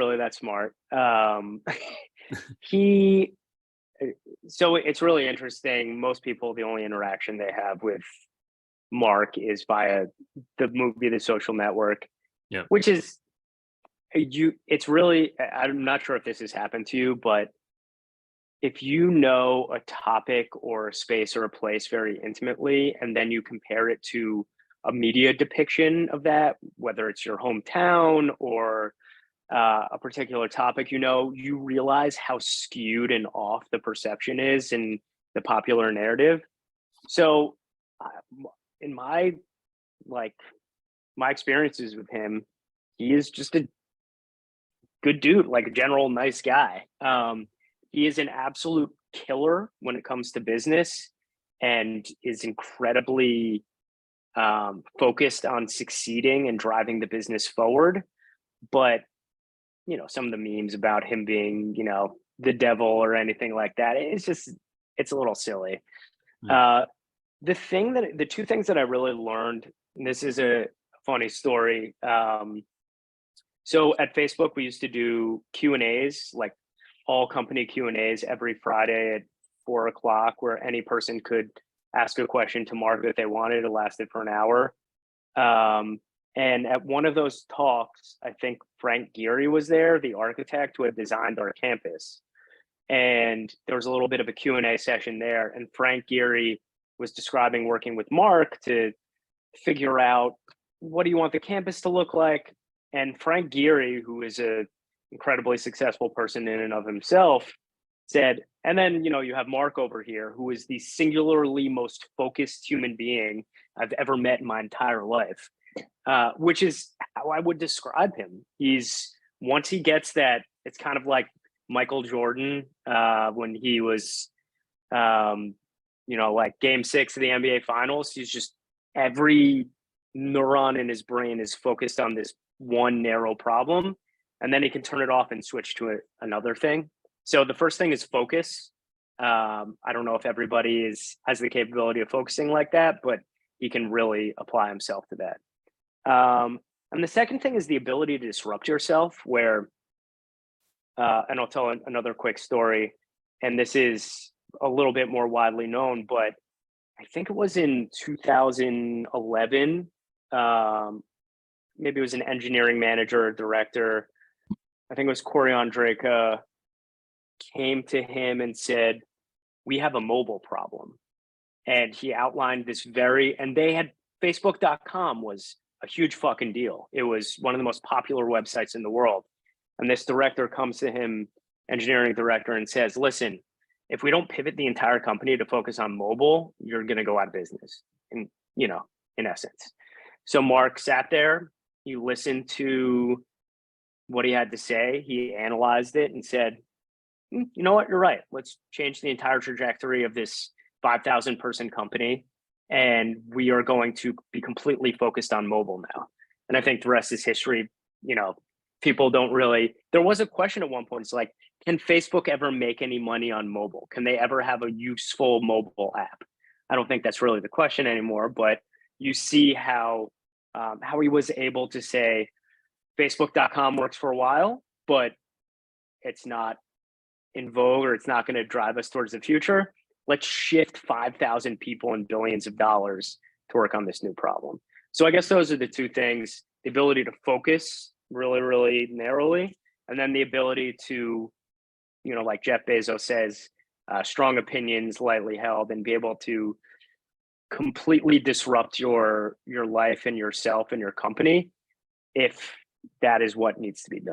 really that smart. He so it's really interesting. Most people, the only interaction they have with Mark is via the movie The Social Network, Yeah. which is you. It's really. I'm not sure if this has happened to you, but if you know a topic or a space or a place very intimately, and then you compare it to a media depiction of that, whether it's your hometown or a particular topic, you realize how skewed and off the perception is in the popular narrative. So, in like my experiences with him, he is just a good dude, like a general nice guy. He is an absolute killer when it comes to business, and is incredibly focused on succeeding and driving the business forward. But some of the memes about him being, the devil or anything like that, it's a little silly. Yeah. The two things that I really learned, and this is a funny story. So at Facebook, we used to do Q&As, like all company Q&As every Friday at 4 o'clock, where any person could ask a question to Mark that they wanted. It lasted for an hour. And at one of those talks, I think Frank Gehry was there, the architect who had designed our campus. And there was a little bit of a Q&A session there. And Frank Gehry was describing working with Mark to figure out, what do you want the campus to look like? And Frank Gehry, who is a incredibly successful person in and of himself, said, and then, you have Mark over here, who is the singularly most focused human being I've ever met in my entire life. Which is how I would describe him. Once he gets that, it's kind of like Michael Jordan when he was, like Game 6 of the NBA Finals. He's just, every neuron in his brain is focused on this one narrow problem, and then he can turn it off and switch to another thing. So the first thing is focus. I don't know if everybody has the capability of focusing like that, but he can really apply himself to that. And the second thing is the ability to disrupt yourself, where, and I'll tell another quick story, and this is a little bit more widely known, but I think it was in 2011, maybe it was an engineering manager or director. I think it was Corey Andreka, came to him and said, we have a mobile problem. And he outlined and they had, Facebook.com was a huge fucking deal. It was one of the most popular websites in the world. And this director comes to him, engineering director, and says, listen, if we don't pivot the entire company to focus on mobile, you're going to go out of business. And, in essence. So Mark sat there, he listened to what he had to say. He analyzed it and said, you know what, you're right. Let's change the entire trajectory of this 5,000 person company. And we are going to be completely focused on mobile now. And I think the rest is history. People don't really, there was a question at one point. It's like, can Facebook ever make any money on mobile? Can they ever have a useful mobile app? I don't think that's really the question anymore, but you see how he was able to say Facebook.com works for a while, but it's not in vogue, or it's not going to drive us towards the future. Let's shift 5,000 people and billions of dollars to work on this new problem. So I guess those are the two things: the ability to focus really, really narrowly, and then the ability to, like Jeff Bezos says, strong opinions, lightly held, and be able to completely disrupt your life and yourself and your company if that is what needs to be done.